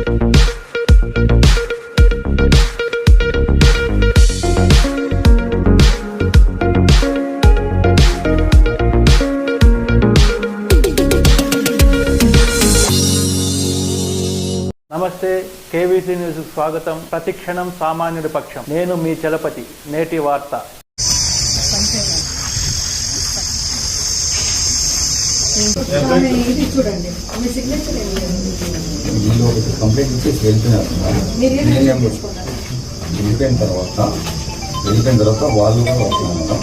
నమస్తే, KVC news స్వాగతం. ప్రతిక్షణం సామాన్యుడి పక్షం. నేను మీ చలపతి. నేటి వార్త. వెళ్ళిపోయిన తర్వాత వాళ్ళు కూడా వస్తున్నారు.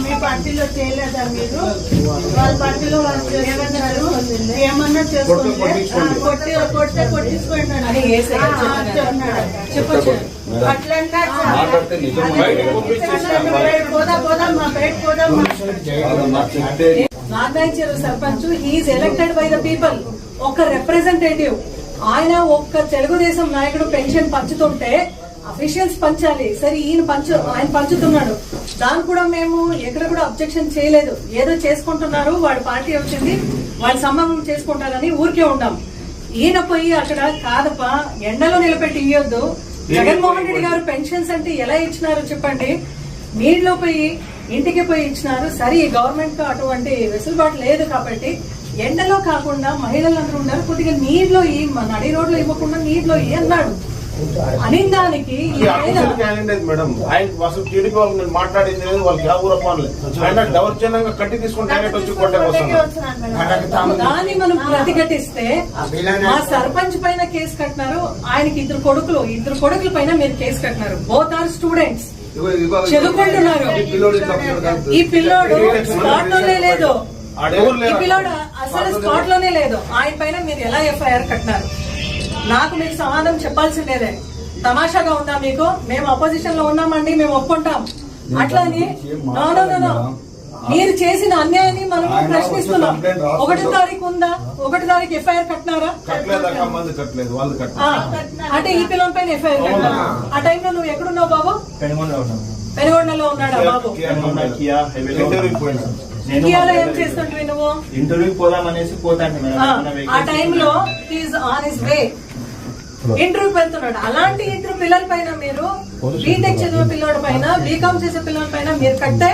మీ పార్టీలో చేయలేదా మీరు? వాళ్ళ పార్టీలో ఏమన్నా చేసుకోండి, కొట్టే కొట్టించుకోండి Nagayacheru sarpanch he's elected by the people. ఒక రిప్రజెంటేటివ్ ఆయన ఒక్క తెలుగుదేశం నాయకుడు పెన్షన్ పంచుతుంటే అఫీషియల్స్ పంచాలి. సరే, ఆయన పంచుతున్నాడు, దానికి కూడా మేము ఎక్కడ కూడా అబ్జెక్షన్ చేయలేదు. ఏదో చేసుకుంటున్నారు, వాళ్ళ పార్టీ వచ్చింది, వాళ్ళ సంబంధం చేసుకుంటారని ఊరికే ఉంటాం. ఈయన పోయి అక్కడ కాదప్ప ఎండలో నిలబెట్టి ఇవ్వద్దు. జగన్మోహన్ రెడ్డి గారు పెన్షన్స్ అంటే ఎలా ఇచ్చినారు చెప్పండి? నీటిలో పోయి ఇంటికి పోయి ఇచ్చినారు. సరే, ఈ గవర్నమెంట్ కు అటువంటి వెసులుబాటు లేదు కాబట్టి ఎండలో కాకుండా మహిళలందరూ ఉన్నారు, కొద్దిగా నీటిలో నడి రోడ్లు ఇవ్వకుండా నీటిలో అన్నాడు. అనిందానికి మేడం ఆయన అసలు టీడీపీ వాళ్ళు మాట్లాడింది లేదు, వాళ్ళకి ఆయన దౌర్జన్యంగా కట్టి తీసుకుంటే దాన్ని మనం ప్రతిఘటిస్తే మా సర్పంచ్ పైన కేసు కట్టినారు. ఆయనకి ఇద్దరు కొడుకుల పైన మీరు కేసు కట్టినారు. బోత్ ఆర్ స్టూడెంట్స్, చదువుకుంటున్నారు. ఈ పిల్లోడు స్పాట్ లోనే లేదు, ఈ పిల్లోడు అసలు స్పాట్ లోనే లేదు. ఆయన పైన మీరు ఎలా ఎఫ్ఐఆర్ కట్టినారు? నాకు మీకు సమాధానం చెప్పాల్సిందేదే. తమాషాగా ఉందా మీకు? మేము అపోజిషన్ లో ఉన్నామండి, మేము ఒప్పుకుంటాం. అట్లాని మీరు చేసిన అన్యాయాన్ని మనం ప్రశ్నిస్తున్నాం. 1వ తారీఖు ఉందా? 1వ తారీఖు ఎఫ్ఐఆర్ కట్టినారా? అంటే ఈ పిల్లల పైన ఎఫ్ఐఆర్ కట్టినారా? ఆ టైంలో నువ్వు ఎక్కడున్నావు బాబు? పెనుగొండలో ఉన్నాడా బాబు? కియాలో ఏం చేస్తుంటే నువ్వు? ఇంటర్వ్యూకి పోదామనేసి పోతాను. ఆ టైంలో ఈజ్ ఆన్ హిస్ వే, ఇంటర్వ్యూకి వెళ్తున్నాడు. అలాంటి ఇద్దరు పిల్లల పైన మీరు బీటెక్ చదివే పిల్లల పైన, బీకామ్ చేసే పిల్లల పైన మీరు కట్టే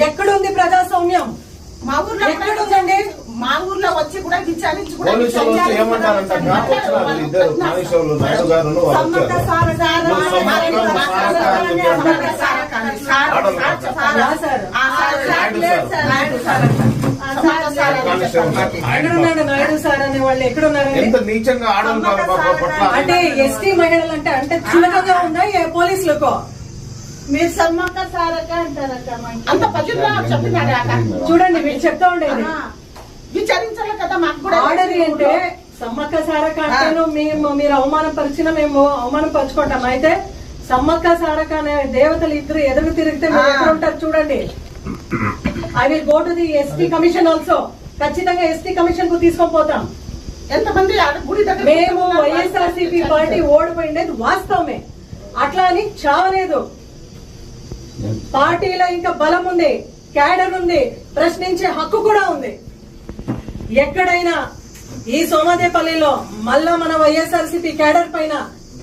ఎక్కడుంది ప్రజాస్వామ్యం? మా ఊర్లో ఎక్కడుందండి? మా ఊర్లో వచ్చి కూడా విచారించి ఎక్కడున్నాడు నాయుడు సార్ అనే వాళ్ళు? ఎక్కడున్నారండి? అంటే ఎస్టీ మహిళలు అంటే చులకగా ఉందా పోలీసులకు? మీరు సమ్మక్క సారక్క అంటారక్క, అంత చూడండి, మీరు చెప్తా ఉండేది విచారించాలి కదా. మాకు కూడా ఆర్డర్ అంటే సమ్మక్క సారక్క అంటేను మీరు అవమానపరిచినా మేము అవమానపరుచుకుంటాం. అయితే సమ్మక్క సారక్క అనే దేవతలు ఇద్దరు ఎదురు తిరిగితే మీరు ఎక్కడ ఉంటారు చూడండి. I will go to the ST commission also. ఖచ్చితంగా ఎస్టీ కమిషన్ కు తీసుకొని పోతాం. ఎంతమంది గుడి దగ్గర మేము వైఎస్ఆర్సీపీ పార్టీ ఓడిపోయిండేది వాస్తవమే, అట్లా అని చావలేదు. పార్టీలో ఇంకా బలం ఉంది, క్యాడర్ ఉంది, ప్రశ్నించే హక్కు కూడా ఉంది. ఎక్కడైనా ఈ సోమాదేపల్లిలో మళ్ళా మన వైఎస్ఆర్సీపీ క్యాడర్ పైన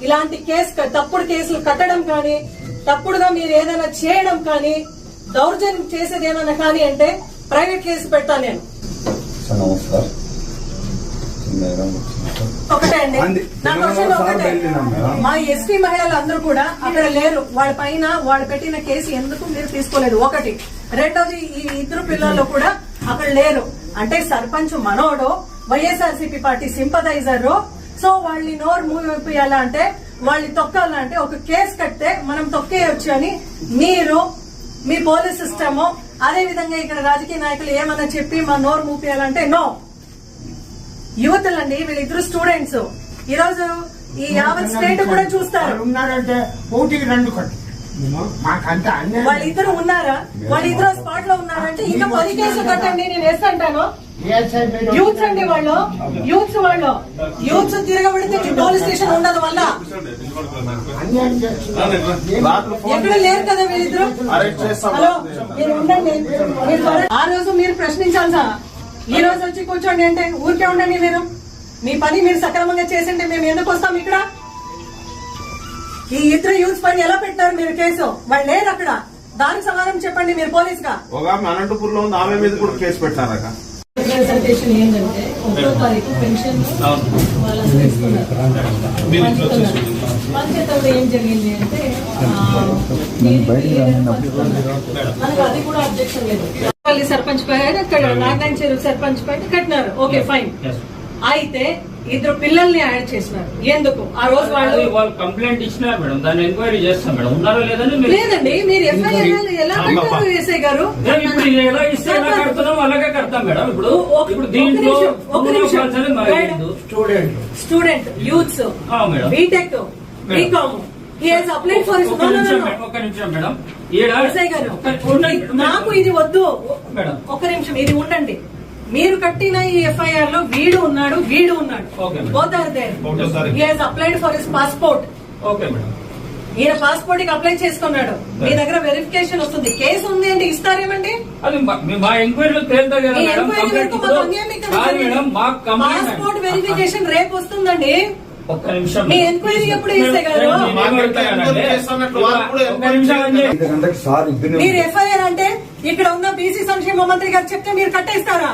ఇలాంటి తప్పుడు కేసులు కట్టడం కానీ, తప్పుడుగా మీరు ఏదైనా చేయడం కానీ, దౌర్జన్యం చేసేది ఏమైనా కానీ అంటే ప్రైవేట్ కేసు పెడతాను నేను. ఒకటే అండి, నా క్వశ్చన్ ఒకటే. మా ఎస్టీ మహిళలు అందరూ కూడా అక్కడ లేరు. వాళ్ళ పైన వాళ్ళు పెట్టిన కేసు ఎందుకు మీరు తీసుకోలేదు? ఒకటి. రెండోది, ఈ ఇద్దరు పిల్లలు కూడా అక్కడ లేరు. అంటే సర్పంచ్ మనోడు వైఎస్ఆర్సీపీ పార్టీ సింపథైజర్. సో వాళ్ళని నోరు మూపియాలంటే, వాళ్ళని తొక్కాలంటే ఒక కేసు కడితే మనం తొక్కేయొచ్చు అని మీరు మీ పోలీస్ సిస్టమ్, అదే విధంగా ఇక్కడ రాజకీయ నాయకులు ఏమన్నా చెప్పి మా నోరు మూపియాలంటే నో. యువతలండి, వీళ్ళిద్దరు స్టూడెంట్స్. ఈ రోజు ఈ యావత్ స్టేట్ కూడా చూస్తారు. వాళ్ళిద్దరు ఉన్నారా? వాళ్ళిద్దరు స్పాట్ లో ఉన్నారంటే ఇంకా 10 కేసులు కట్టండి, నేను వేస్తాను. యూత్స్ అండి వాళ్ళు, యూత్స్ తిరగబడితే పోలీస్ స్టేషన్ ఉండదు. వల్ల ఎక్కడ లేరు కదా వీళ్ళిద్దరు. హలో, మీరు ఉండండి. ఆ రోజు మీరు ప్రశ్నించాలి సార్, ఈ రోజు వచ్చి కూర్చోండి అంటే ఊరికే ఉండండి. మీ పని మీరు సక్రమంగా చేసింటే మేము ఎందుకు వస్తాం ఇక్కడ? ఈ ఇద్దరు యూత్ పని ఎలా పెట్టారు మీరు కేసు? వాళ్ళు లేరు అక్కడ. దానికి సమాధానం చెప్పండి మీరు పోలీస్ గా. ఒక ఆమె అనంతపూర్ లో ఉంది, ఆమె మీద కూడా కేసు పెట్టారక. రిప్రజెంటేషన్ ఏంటంటే 1వ తారీఖు పెన్షన్ వాళ్ళందరూ ఇస్తున్నారు. పంచేటప్పుడు ఏం జరిగింది అంటే మనకు అది కూడా అబ్జెక్షన్ లేదు. పల్లి సర్పంచ్ పైన నాగనాయన చెరువు సర్పంచ్ పైన కట్టినారు. Okay fine. అయితే ఇద్దరు పిల్లల్ని యాడ్ చేసినారు. ఎందుకు? ఆ రోజు వాళ్ళు కంప్లైంట్ ఇచ్చినారు మేడం, దాన్ని ఎంక్వైరీ చేస్తాం మేడం. ఉన్నారో లేదని లేదండి. మీరు ఎఫ్ఐఆర్ ఎలా కట్టారు ఎస్ఐ గారు? ఇప్పుడు ఎలా ఇస్తే ఎలా కడుతున్నాం అలాగే కడతాం మేడం. ఇప్పుడు దీంట్లో స్టూడెంట్ యూత్స్ బీటెక్ బీకామ్ ఒక్క నిమిషం మేడం. ఎస్ఐ గారు నాకు ఇది వద్దు. ఒక్క నిమిషం ఇది ఉండండి. మీరు కట్టిన ఈ ఎఫ్ఐఆర్ లో వీడు ఉన్నాడు both are there. He has applied for his passport. Okay madam. ఈయన పాస్పోర్ట్ కి అప్లై చేసుకున్నాడు. మీ దగ్గర వెరిఫికేషన్ వస్తుంది. కేసు ఉంది అంటే ఇస్తారేమండి? అది మా ఎంక్వైరీలో తేలుతా కదా మేడం. పాస్పోర్ట్ వెరిఫికేషన్ రేపు వస్తుందండి. ఒక్క నిమిషం. మీ ఎంక్వైరీ ఎప్పుడు ఇస్తే గారు? మీరు ఎఫ్ఐఆర్ అంటే ఇక్కడ ఉన్న బీసీ సంక్షేమ మంత్రి గారు చెప్తే మీరు కట్టేస్తారా?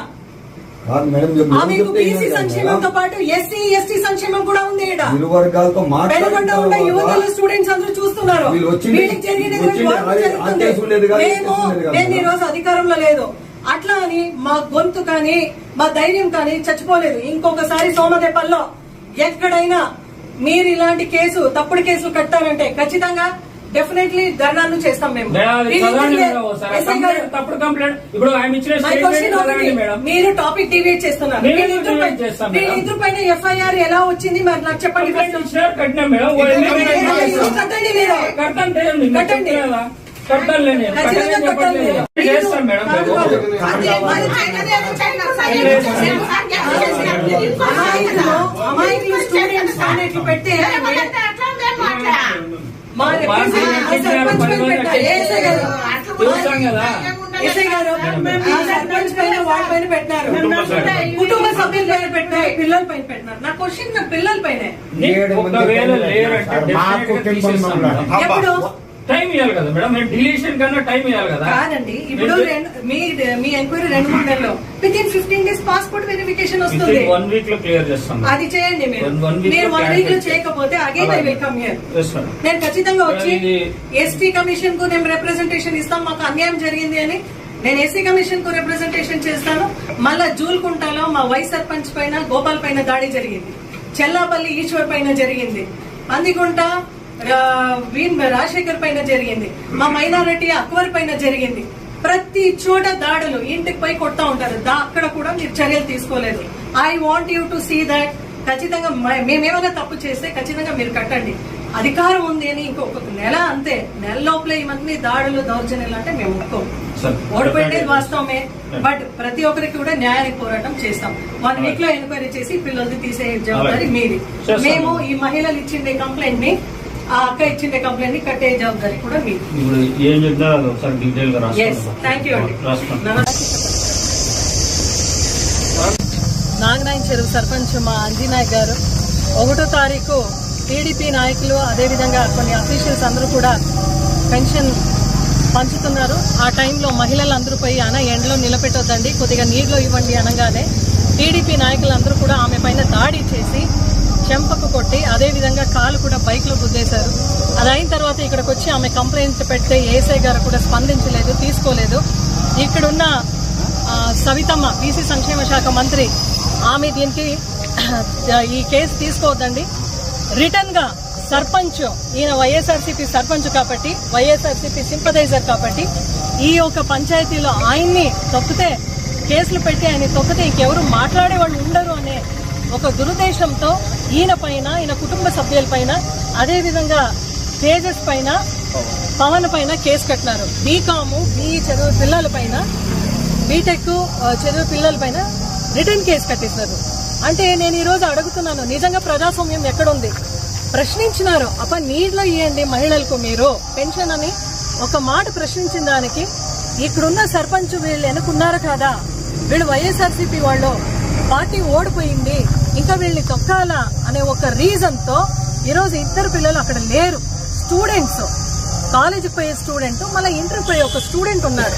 మీకు బీసీ సంక్షేమంతో పాటు ఎస్సీ ఎస్టీ సంక్షేమం కూడా ఉంది. పెనుగొండ ఉన్న యువతలు స్టూడెంట్స్ అందరూ చూస్తున్నారు. వీళ్ళకి జరిగేది మేము ఈ రోజు అధికారంలో లేదు. అట్లా అని మా గొంతు కానీ మా ధైర్యం కానీ చచ్చిపోలేదు. ఇంకొకసారి సోమదేపల్లో ఎక్కడైనా మీరు ఇలాంటి కేసు తప్పుడు కేసులు కట్టారంటే ఖచ్చితంగా డెఫినెట్లీ ధర్నాలు చేస్తాం మేము. తప్పుడు కంప్లైంట్ ఇప్పుడు ఆయన ఇచ్చిన మీరు టాపిక్ డివేట్ చేస్తున్నారు. వీళ్ళిద్దరు పైన ఎఫ్ఐఆర్ ఎలా వచ్చింది మరి నాకు చెప్పండి. కట్టినా మేడం. కట్టండి మీరు కట్టండి. చేస్తాం మేడం. అమాయకులు స్టూడెంట్స్ కానట్లు పెట్టి మా సర్పంచ్ పైన వాళ్ళ పైన పెట్టినారు. కుటుంబ సభ్యుల పైన పెట్టినారు. పిల్లల పైన పెట్టినారు. నా క్వశ్చన్ నా పిల్లల పైన ఎప్పుడు టైం ఇవ్వాలి కదా మేడం. డిలీషన్ కన్నా టైం ఇవ్వాలి కదా. కాదండి. ఇప్పుడు మీ ఎంక్వైరీ 2-3 నెలల్లో వితిన్ 15 days పాస్పోర్ట్ వెరిఫికేషన్ వస్తుంది. 1 week లో క్లియర్ చేస్తాం. అది చేయండి. మీరు 1 week లో చేయకపోతే again I will come here. నేను ఖచ్చితంగా వచ్చి ఎస్టీ కమిషన్ కు నేను రిప్రజెంటేషన్ ఇస్తాం. మాకు అన్యాయం జరిగింది అని నేను ఎస్సీ కమిషన్ కు రిప్రజెంటేషన్ చేస్తాను. మళ్ళా జూల్కుంటలో మా వైస్ సర్పంచ్ పైన గోపాల్ పైన దాడి జరిగింది. చెల్లాపల్లి ఈశ్వర్ పైన జరిగింది. పందిగుంట రాజశేఖర్ పైన జరిగింది. మా మైనారిటీ అక్బర్ పైన జరిగింది. ప్రతి చోట దాడులు ఇంటికి పోయి కొడతా ఉంటారు. అక్కడ కూడా మీరు చర్యలు తీసుకోలేదు. I want you to see that. ఖచ్చితంగా మేమేమైనా తప్పు చేస్తే ఖచ్చితంగా మీరు కట్టండి. అధికారం ఉంది అని ఇంకొక నెల అంతే. నెల లోపల ఇవన్నీ దాడులు దౌర్జన్యాలు అంటే మేము ఒప్పుకోం. ఓడిపోయేది వాస్తవమే. బట్ ప్రతి ఒక్కరికి కూడా న్యాయానికి పోరాటం చేస్తాం. 1 week లో ఎంక్వైరీ చేసి పిల్లల్ని తీసే జవాబారి మీది. మేము ఈ మహిళలు ఇచ్చిండే కంప్లైంట్ ని ఆ అక్క ఇచ్చిండే కంప్లైంట్ ని కట్టే జవాబారి కూడా మీది. థ్యాంక్ యూ అండి. నాగనాయన చెరువు సర్పంచ్ మా అంజీనాయక్ గారు 1వ తారీఖు టీడీపీ నాయకులు అదేవిధంగా కొన్ని అఫీషియల్స్ అందరూ కూడా పెన్షన్ పంచుతున్నారు. ఆ టైంలో మహిళలందరూ పోయి ఎండలో నిలబెట్టొద్దండి, కొద్దిగా నీళ్లు ఇవ్వండి అనగానే టీడీపీ నాయకులందరూ కూడా ఆమె పైన దాడి చేసి చెంపకు కొట్టి అదేవిధంగా కాలు కూడా బైక్ లో గుద్దేశారు. అది అయిన తర్వాత ఇక్కడికి వచ్చి ఆమె కంప్లైంట్ పెడితే ఏఎస్ఐ గారు కూడా స్పందించలేదు, తీసుకోలేదు. ఇక్కడున్న సవితమ్మ బీసీ సంక్షేమ శాఖ మంత్రి ఆమె దీనికి ఈ కేసు తీసుకోవద్దండి, రిటర్న్ గా సర్పంచ్ ఈయన వైఎస్ఆర్సీపీ సర్పంచ్ కాబట్టి వైఎస్ఆర్సీపీ సింపథైజర్ కాబట్టి ఈ యొక్క పంచాయతీలో ఆయన్ని తొక్కితే కేసులు పెట్టి ఆయన తొక్కితే ఇంకెవరు మాట్లాడే వాళ్ళు ఉండరు అనే ఒక దురుద్దేశంతో ఈయన పైన ఈయన కుటుంబ సభ్యుల పైన అదేవిధంగా తేజస్ పైన పవన్ పైన కేసు కట్టినారు. బీకాము బీఈ చదువు పిల్లల పైన బీటెక్ చదువు పిల్లల పైన రిటర్న్ కేసు కట్టేశారు. అంటే నేను ఈ రోజు అడుగుతున్నాను, నిజంగా ప్రజాస్వామ్యం ఎక్కడుంది? ప్రశ్నించినారు. నీళ్లు ఇవ్వండి మహిళలకు మీరు పెన్షన్ అని ఒక మాట ప్రశ్నించిన దానికి ఇక్కడున్న సర్పంచ్ వీళ్ళు వెనుకున్నారు కదా, వీళ్ళు వైఎస్ఆర్సీపీ వాళ్ళు పార్టీ ఓడిపోయింది ఇంకా వీళ్ళని తొక్కాలా అనే ఒక రీజన్ తో ఈరోజు ఇద్దరు పిల్లలు అక్కడ లేరు. స్టూడెంట్స్, కాలేజీకి పోయే స్టూడెంట్, మళ్ళీ ఇంటర్ పోయే ఒక స్టూడెంట్ ఉన్నారు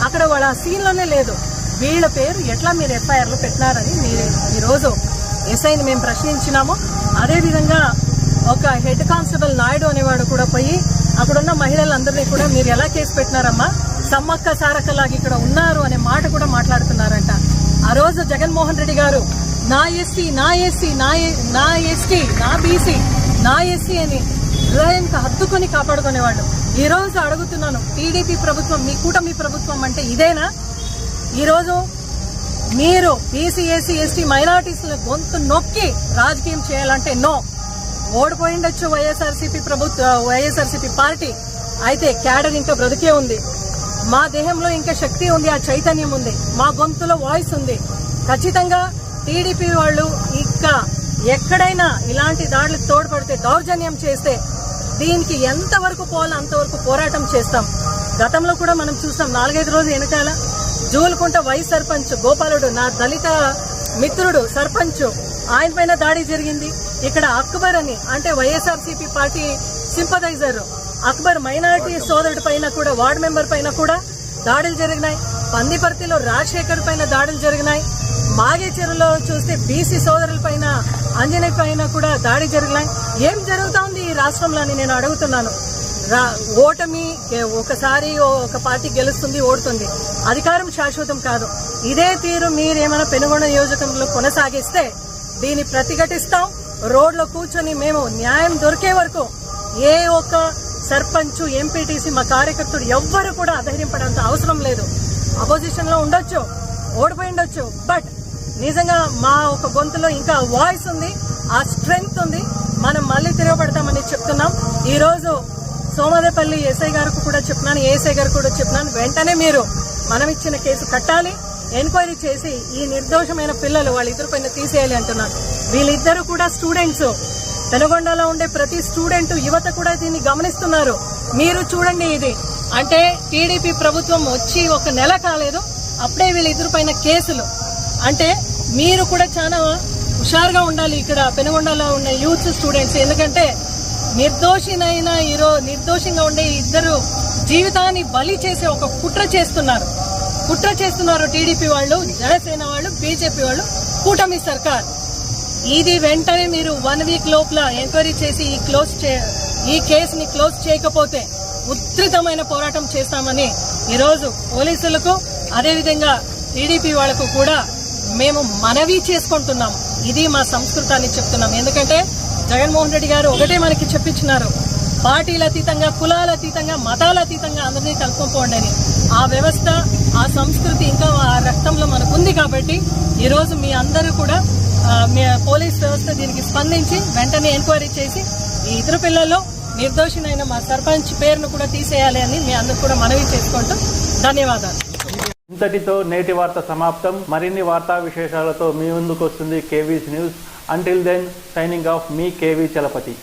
అక్కడ. వాళ్ళ సీన్ లోనే లేదు. వీళ్ళ పేరు ఎట్లా మీరు ఎఫ్ఐఆర్ లో పెట్టినారని మీరు ఈరోజు ఎస్ఐని మేము ప్రశ్నించినాము. అదే విధంగా ఒక హెడ్ కానిస్టేబుల్ నాయుడు అనేవాడు కూడా పోయి అక్కడున్న మహిళలందరినీ కూడా మీరు ఎలా కేసు పెట్టినారమ్మా, సమ్మక్క సారక్కలాగా ఇక్కడ ఉన్నారు అనే మాట కూడా మాట్లాడుతున్నారంట. ఆ రోజు జగన్మోహన్ రెడ్డి గారు నా ఎస్సీ, నా ఎస్సీ, నా ఎస్టీ, నా బీసీ, నా ఎస్సీ అని హృదయానికి హత్తుకొని కాపాడుకునేవాళ్ళు. ఈ రోజు అడుగుతున్నాను, టీడీపీ ప్రభుత్వం, మీ కూటమి ప్రభుత్వం అంటే ఇదేనా? ఈ రోజు మీరు బీసీ, ఎస్సీ, ఎస్టీ, మైనారిటీస్ గొంతు నొక్కి రాజకీయం చేయాలంటే నో. ఓడిపోయిండొచ్చు వైఎస్ఆర్సీపీ పార్టీ, అయితే క్యాడర్ ఇంకా బ్రతికే ఉంది. మా దేహంలో ఇంకా శక్తి ఉంది, ఆ చైతన్యం ఉంది, మా గొంతులో వాయిస్ ఉంది. ఖచ్చితంగా టీడీపీ వాళ్ళు ఇంకా ఎక్కడైనా ఇలాంటి దాడులకు తోడ్పడితే, దౌర్జన్యం చేస్తే దీనికి ఎంతవరకు పోవాలో అంతవరకు పోరాటం చేస్తాం. గతంలో కూడా మనం చూస్తాం, 4-5 రోజులు వెనకాల జూలుకుంట వైస్ సర్పంచ్ గోపాలుడు, నా దళిత మిత్రుడు సర్పంచ్, ఆయన పైన దాడి జరిగింది. ఇక్కడ అక్బర్ అని అంటే YSRCP party sympathiser Akbar minority సోదరుడి పైన కూడా, వార్డు మెంబర్ పైన కూడా దాడులు జరిగినాయి. పందిపర్తిలో రాజశేఖర్ పైన దాడులు జరిగినాయి. మాగే చెరువులో చూస్తే బీసీ సోదరుల పైన, అంజనేయ పైన కూడా దాడి జరిగినాయి. ఏం జరుగుతా ఉంది ఈ రాష్ట్రంలో అని నేను అడుగుతున్నాను. ఓటమి ఒకసారి ఒక పార్టీ గెలుస్తుంది, ఓడుతుంది. అధికారం శాశ్వతం కాదు. ఇదే తీరు మీరేమైనా పెనుగొండ నియోజకవర్గంలో కొనసాగిస్తే దీన్ని ప్రతిఘటిస్తాం. రోడ్లో కూర్చొని మేము న్యాయం దొరికే వరకు ఏ ఒక్క సర్పంచ్, ఎంపీటీసీ, మా కార్యకర్తలు ఎవ్వరు కూడా అధైర్యపడేంత అవసరం లేదు. అపోజిషన్ లో ఉండొచ్చు, ఓడిపోయిండొచ్చు, బట్ నిజంగా మా ఒక గొంతులో ఇంకా వాయిస్ ఉంది, ఆ స్ట్రెంగ్త్ ఉంది. మనం మళ్ళీ తిరగబడతామని చెప్తున్నాం. ఈ రోజు సోమదేపల్లి ఎస్ఐ గారికి కూడా చెప్పినాను, ఏఎస్ఐ గారికి కూడా చెప్పినాను, వెంటనే మీరు మనం ఇచ్చిన కేసు కట్టాలి, ఎంక్వైరీ చేసి ఈ నిర్దోషమైన పిల్లలు వాళ్ళిద్దరి పైన తీసేయాలి అంటున్నాను. వీళ్ళిద్దరూ కూడా స్టూడెంట్స్. పెనుగొండలో ఉండే ప్రతి స్టూడెంట్, యువత కూడా దీన్ని గమనిస్తున్నారు. మీరు చూడండి, ఇది అంటే టీడీపీ ప్రభుత్వం వచ్చి 1 నెల కాలేదు, అప్పుడే వీళ్ళిద్దరి పైన కేసులు. అంటే మీరు కూడా చాలా హుషారుగా ఉండాలి ఇక్కడ పెనుగొండలో ఉన్న యూత్ స్టూడెంట్స్. ఎందుకంటే నిర్దోషంగా ఉండే ఇద్దరు జీవితాన్ని బలి చేసే ఒక కుట్ర చేస్తున్నారు టీడీపీ వాళ్ళు, జనసేన వాళ్ళు, బీజేపీ వాళ్ళు, కూటమి సర్కార్. ఇది వెంటనే మీరు 1 వీక్ లోపల ఎంక్వైరీ చేసి ఈ కేసుని క్లోజ్ చేయకపోతే ఉధృతమైన పోరాటం చేస్తామని ఈరోజు పోలీసులకు, అదేవిధంగా టీడీపీ వాళ్లకు కూడా మేము మనవి చేసుకుంటున్నాం. ఇది మా సంస్కృతాన్ని చెప్తున్నాం. ఎందుకంటే జగన్మోహన్ రెడ్డి గారు ఒకటే మనకి చెప్పించినారు, పార్టీల అతీతంగా, కులాల అతీతంగా, మతాల అతీతంగా అందరినీ కలుపుకోండి అని. ఆ వ్యవస్థ, ఆ సంస్కృతి ఇంకా ఆ రక్తంలో మనకు ఉంది. కాబట్టి ఈరోజు మీ అందరూ కూడా పోలీస్ వ్యవస్థ దీనికి స్పందించి వెంటనే ఎంక్వైరీ చేసి ఈ ఇద్దరు పిల్లల్లో నిర్దోషినైన మా సర్పంచ్ పేరును కూడా తీసేయాలి అని మీ అందరూ కూడా మనవి చేసుకుంటూ ధన్యవాదాలు. ఇంతటితో నేటి వార్త సమాప్తం. మరిన్ని వార్తా విశేషాలతో మీ ముందుకు వస్తుంది KV's news. Until then, signing off, మీ కేవీ చలపతి.